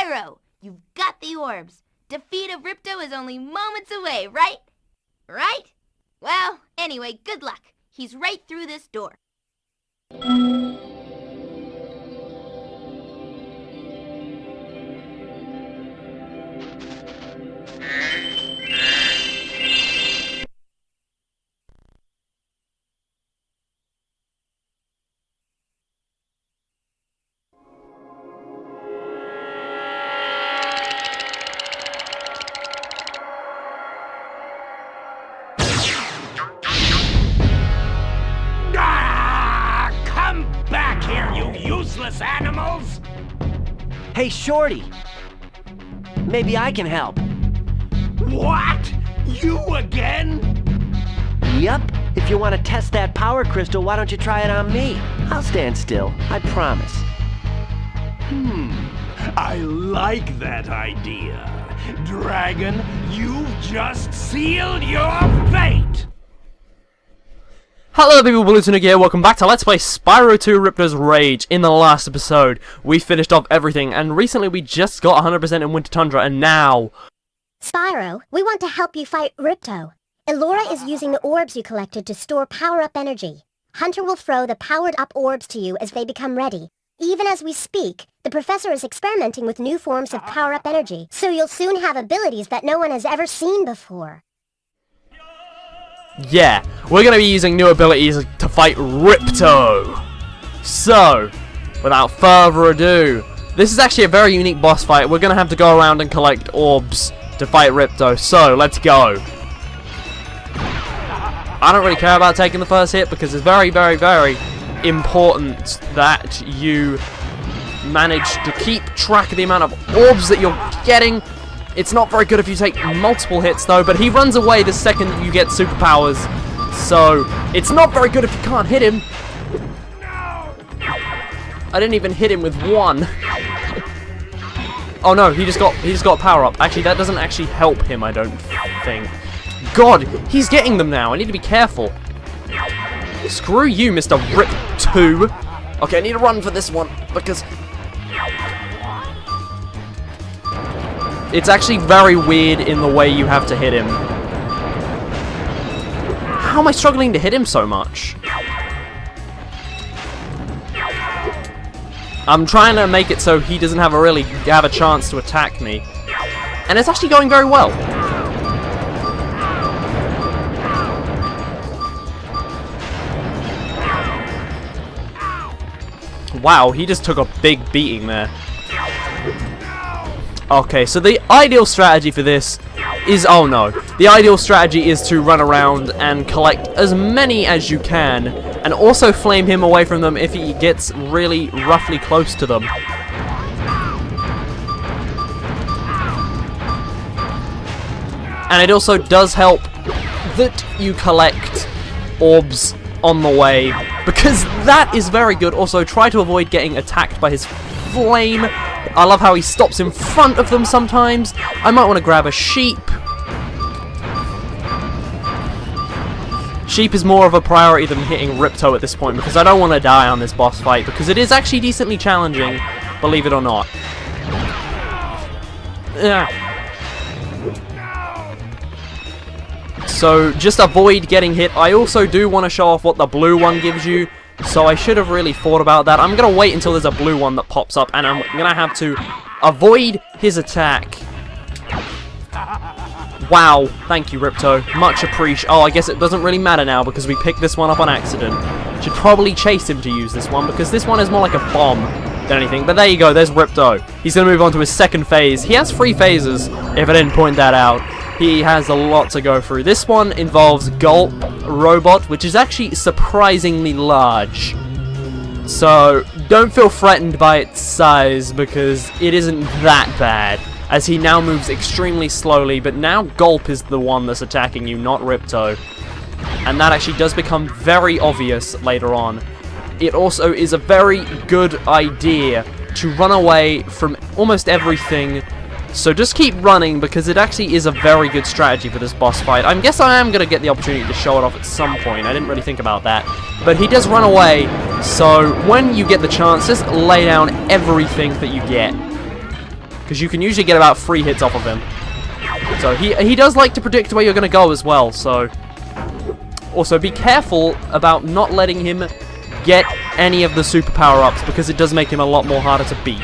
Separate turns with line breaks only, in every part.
Spyro! You've got the orbs. Defeat of Ripto is only moments away, right? Right? Well, anyway, good luck. He's right through this door.
Animals?
Hey, Shorty! Maybe I can help.
What? You again?
Yup. If you want to test that power crystal, why don't you try it on me? I'll stand still, I promise.
I like that idea. Dragon, you've just sealed your fate!
Hello people, Balloon here, welcome back to Let's Play Spyro 2 Ripto's Rage. In the last episode, we finished off everything, and recently we just got 100% in Winter Tundra, and now...
Spyro, we want to help you fight Ripto. Elora is using the orbs you collected to store power-up energy. Hunter will throw the powered-up orbs to you as they become ready. Even as we speak, the professor is experimenting with new forms of power-up energy, so you'll soon have abilities that no one has ever seen before.
Yeah, we're going to be using new abilities to fight Ripto. So, without further ado, this is actually a very unique boss fight. We're going to have to go around and collect orbs to fight Ripto. So, let's go. I don't really care about taking the first hit because it's very, very, very important that you manage to keep track of the amount of orbs that you're getting. It's not very good if you take multiple hits though, but he runs away the second you get superpowers. So, it's not very good if you can't hit him. I didn't even hit him with one. Oh no, he just got power up. Actually, that doesn't actually help him, I don't think. God, he's getting them now. I need to be careful. Screw you, Mr. Rip2. Okay, I need to run for this one because it's actually very weird in the way you have to hit him. How am I struggling to hit him so much? I'm trying to make it so he doesn't have a chance to attack me. And it's actually going very well. Wow, he just took a big beating there. Okay, so the ideal strategy for this is... oh no. The ideal strategy is to run around and collect as many as you can, and also flame him away from them if he gets really roughly close to them. And it also does help that you collect orbs on the way, because that is very good. Also, try to avoid getting attacked by his flame. I love how he stops in front of them sometimes. I might want to grab a sheep. Sheep is more of a priority than hitting Ripto at this point, because I don't want to die on this boss fight, because it is actually decently challenging, believe it or not. So just avoid getting hit. I also do want to show off what the blue one gives you, so I should have really thought about that. I'm going to wait until there's a blue one that pops up, and I'm going to have to avoid his attack. Wow, thank you, Ripto. Much appreciated. Oh, I guess it doesn't really matter now because we picked this one up on accident. Should probably chase him to use this one because this one is more like a bomb than anything. But there you go, there's Ripto. He's going to move on to his second phase. He has 3 phases, if I didn't point that out. He has a lot to go through. This one involves Gulp Robot, which is actually surprisingly large. So, don't feel threatened by its size because it isn't that bad, as he now moves extremely slowly, but now Gulp is the one that's attacking you, not Ripto. And that actually does become very obvious later on. It also is a very good idea to run away from almost everything. So just keep running, because it actually is a very good strategy for this boss fight. I guess I am going to get the opportunity to show it off at some point. I didn't really think about that. But he does run away, so when you get the chance, just lay down everything that you get. because you can usually get about 3 hits off of him. So he does like to predict where you're going to go as well, so... Also, be careful about not letting him get any of the super power-ups, because it does make him a lot more harder to beat.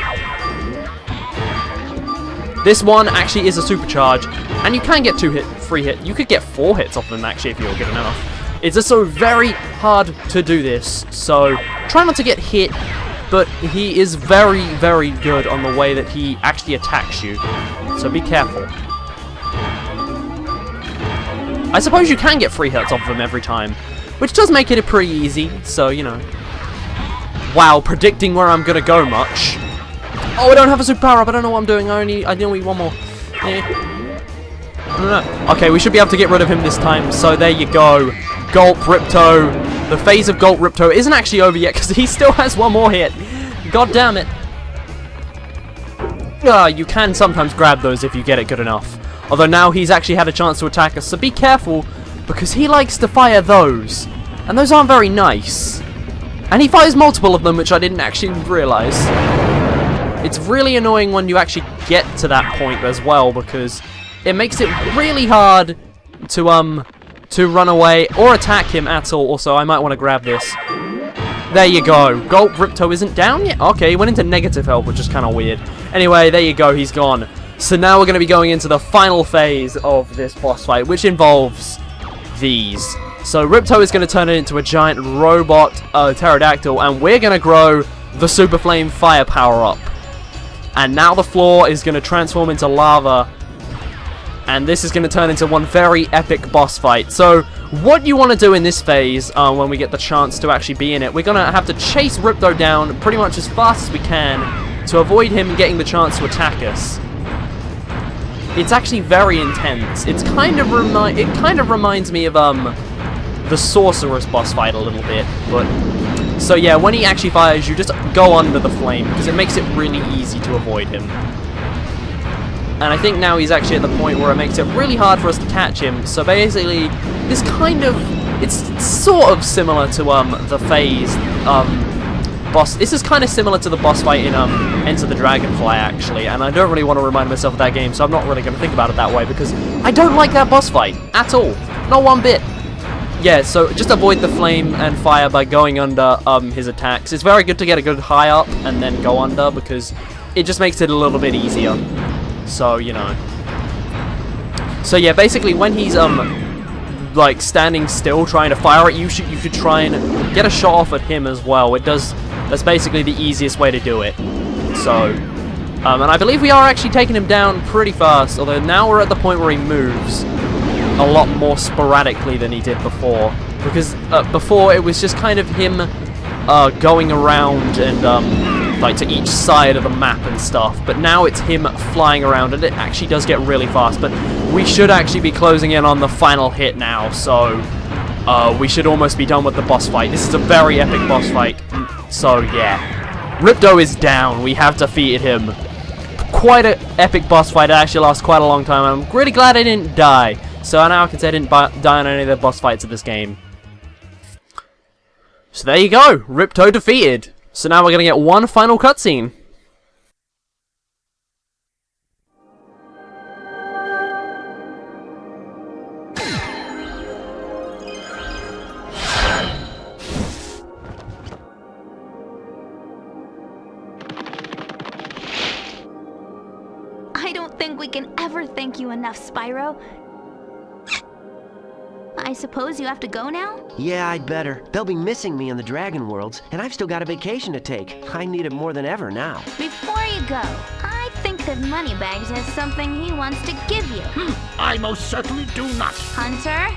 This one actually is a supercharge, and you can get 3 hit. You could get 4 hits off him, actually, if you're good enough. It's just so very hard to do this, so try not to get hit, but he is very, very good on the way that he actually attacks you, so be careful. I suppose you can get 3 hits off of him every time, which does make it pretty easy, so, you know. Wow, predicting where I'm gonna go much. Oh, I don't have a super power up, I don't know what I'm doing, I need one more. No. Okay, we should be able to get rid of him this time, so there you go. Gulp Ripto. The phase of Gulp Ripto isn't actually over yet, because he still has 1 more hit. God damn it. You can sometimes grab those if you get it good enough. Although now he's actually had a chance to attack us, so be careful, because he likes to fire those. And those aren't very nice. And he fires multiple of them, which I didn't actually realise. It's really annoying when you actually get to that point as well, because it makes it really hard to run away or attack him at all. Also, I might want to grab this. There you go. Gulp Ripto isn't down yet? Okay, he went into negative health, which is kind of weird. Anyway, there you go, he's gone. So now we're going to be going into the final phase of this boss fight, which involves these. So Ripto is going to turn it into a giant robot pterodactyl, and we're going to grow the Super Flame Fire power-up. And now the floor is going to transform into lava, and this is going to turn into one very epic boss fight. So what you want to do in this phase, when we get the chance to actually be in it, we're going to have to chase Ripto down pretty much as fast as we can to avoid him getting the chance to attack us. It's actually very intense. It kind of reminds me of the Sorceress boss fight a little bit, but so yeah, when he actually fires, you just go under the flame because it makes it really easy to avoid him. And I think now he's actually at the point where it makes it really hard for us to catch him. So basically, this it's sort of similar to the phase boss. This is kind of similar to the boss fight in Enter the Dragonfly, actually, and I don't really want to remind myself of that game, so I'm not really going to think about it that way, because I don't like that boss fight at all, not one bit. Yeah, so just avoid the flame and fire by going under his attacks. It's very good to get a good high up and then go under, because it just makes it a little bit easier. So, you know. So yeah, basically when he's like standing still trying to fire at you, you could try and get a shot off at him as well. That's basically the easiest way to do it. So, and I believe we are actually taking him down pretty fast, although now we're at the point where he moves a lot more sporadically than he did before. Because before it was just kind of him going around and like to each side of the map and stuff, but now it's him flying around, and it actually does get really fast. But we should actually be closing in on the final hit now, so we should almost be done with the boss fight. This is a very epic boss fight, so yeah. Ripto is down, we have defeated him. Quite an epic boss fight, it actually lasts quite a long time, I'm really glad I didn't die. So now I can say I didn't die on any of the boss fights of this game. So there you go, Ripto defeated. So now we're going to get one final cutscene.
I don't think we can ever thank you enough, Spyro. I suppose you have to go now?
Yeah, I'd better. They'll be missing me in the Dragon Worlds, and I've still got a vacation to take. I need it more than ever now.
Before you go, I think that Moneybags has something he wants to give you.
I most certainly do not.
Hunter?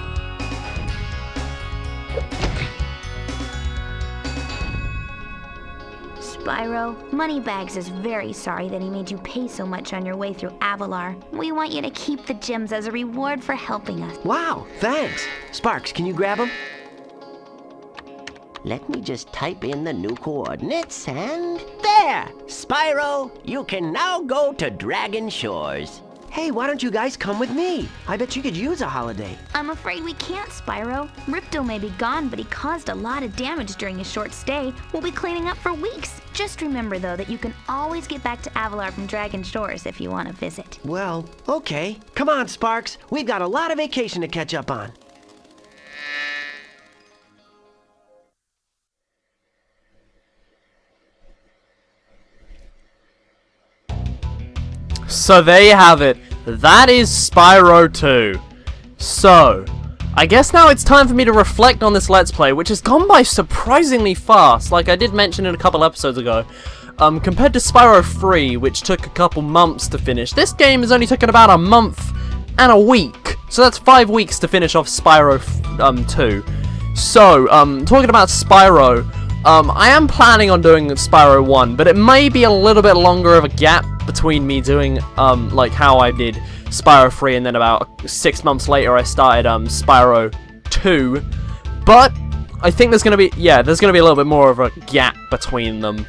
Spyro, Moneybags is very sorry that he made you pay so much on your way through Avalar. We want you to keep the gems as a reward for helping us.
Wow, thanks. Sparks, can you grab them?
Let me just type in the new coordinates, and there! Spyro, you can now go to Dragon Shores.
Hey, why don't you guys come with me? I bet you could use a holiday.
I'm afraid we can't, Spyro. Ripto may be gone, but he caused a lot of damage during his short stay. We'll be cleaning up for weeks. Just remember, though, that you can always get back to Avalar from Dragon Shores if you want to visit.
Well, okay. Come on, Sparks. We've got a lot of vacation to catch up on.
So there you have it. That is Spyro 2. So, I guess now it's time for me to reflect on this Let's Play, which has gone by surprisingly fast, like I did mention in a couple episodes ago. Compared to Spyro 3, which took a couple months to finish, this game has only taken about a month and a week. So that's 5 weeks to finish off Spyro 2. So, talking about Spyro, I am planning on doing Spyro 1, but it may be a little bit longer of a gap between me doing, like how I did Spyro 3 and then about 6 months later I started, Spyro 2. But, I think there's gonna be, there's gonna be a little bit more of a gap between them.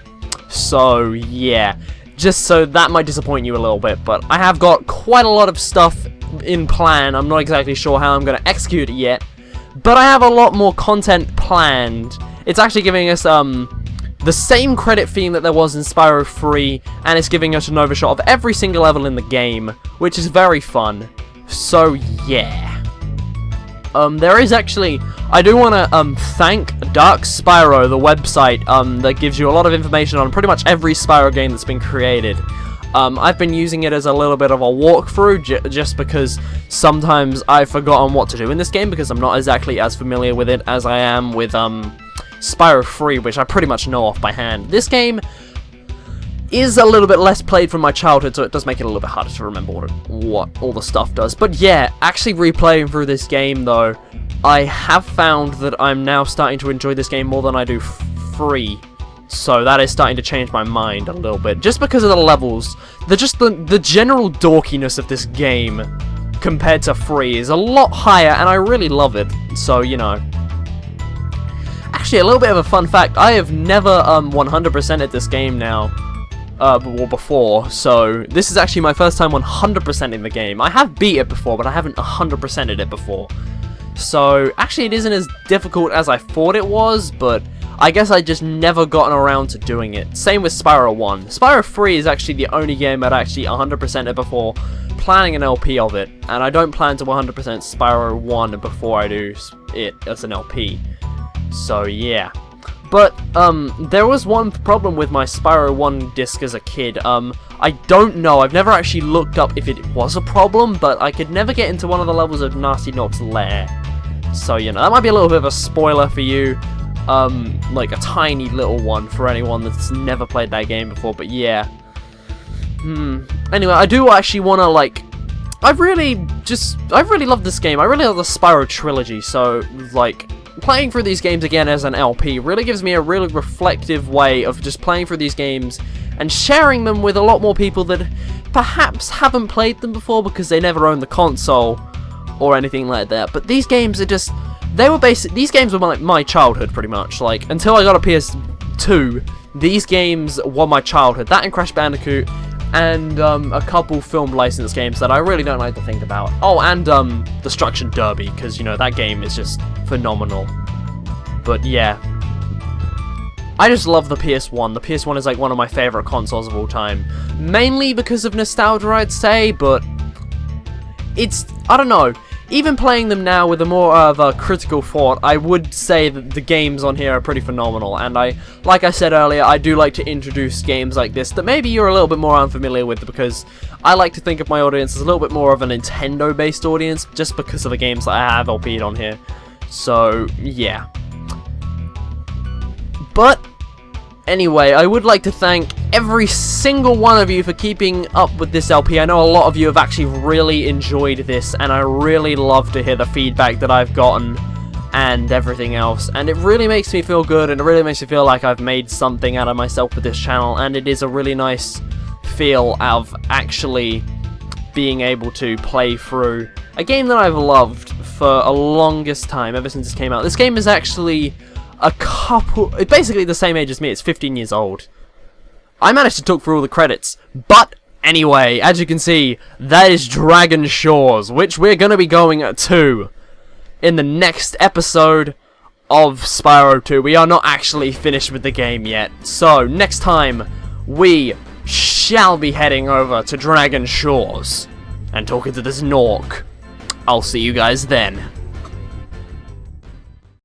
So, yeah. Just so that might disappoint you a little bit, but I have got quite a lot of stuff in plan. I'm not exactly sure how I'm gonna execute it yet, but I have a lot more content planned. It's actually giving us, the same credit theme that there was in Spyro 3, and it's giving us an overshot of every single level in the game, which is very fun. So, yeah. There is actually, I do want to, thank Dark Spyro, the website, that gives you a lot of information on pretty much every Spyro game that's been created. I've been using it as a little bit of a walkthrough, just because sometimes I've forgotten what to do in this game, because I'm not exactly as familiar with it as I am with, Spyro 3, which I pretty much know off by hand. This game is a little bit less played from my childhood, so it does make it a little bit harder to remember what all the stuff does. But yeah, actually replaying through this game, though, I have found that I'm now starting to enjoy this game more than I do 3. So that is starting to change my mind a little bit, just because of the levels. The general dorkiness of this game compared to 3 is a lot higher, and I really love it. So, you know. Actually, a little bit of a fun fact, I have never 100%ed this game now, or before, so this is actually my first time 100% in the game. I have beat it before, but I haven't 100%ed it before. So, actually it isn't as difficult as I thought it was, but I guess I just never gotten around to doing it. Same with Spyro 1. Spyro 3 is actually the only game I'd actually 100%ed before planning an LP of it, and I don't plan to 100% Spyro 1 before I do it as an LP. So yeah, but there was one problem with my Spyro 1 disc as a kid. I don't know, I've never actually looked up if it was a problem, but I could never get into one of the levels of Nasty Nog's lair. So, you know, that might be a little bit of a spoiler for you, like a tiny little one for anyone that's never played that game before, but yeah. Anyway, I do actually want to, like, I really love this game. I really love the Spyro trilogy, so, like, playing through these games again as an LP really gives me a really reflective way of just playing through these games and sharing them with a lot more people that perhaps haven't played them before because they never owned the console or anything like that. But these games are just, these games were my childhood pretty much. Like, until I got a PS2, these games were my childhood. That and Crash Bandicoot, and a couple film license games that I really don't like to think about. Oh, and Destruction Derby, because, you know, that game is just phenomenal. But yeah, I just love the PS1. The PS1 is like one of my favorite consoles of all time, mainly because of nostalgia, I'd say, but it's, I don't know, even playing them now with a more of a critical thought, I would say that the games on here are pretty phenomenal, and like I said earlier, I do like to introduce games like this that maybe you're a little bit more unfamiliar with, because I like to think of my audience as a little bit more of a Nintendo-based audience, just because of the games that I have LP'd on here. So, yeah. But, anyway, I would like to thank every single one of you for keeping up with this LP. I know a lot of you have actually really enjoyed this, and I really love to hear the feedback that I've gotten and everything else. And it really makes me feel good, and it really makes me feel like I've made something out of myself with this channel, and it is a really nice feel of actually being able to play through a game that I've loved for a longest time, ever since it came out. This game is actually it's basically the same age as me. It's 15 years old. I managed to talk through all the credits, but Anyway, as you can see, that is Dragon Shores, which we're going to be going to in the next episode of Spyro 2. We are not actually finished with the game yet. So, next time, we shall be heading over to Dragon Shores and talking to this Nork. I'll see you guys then.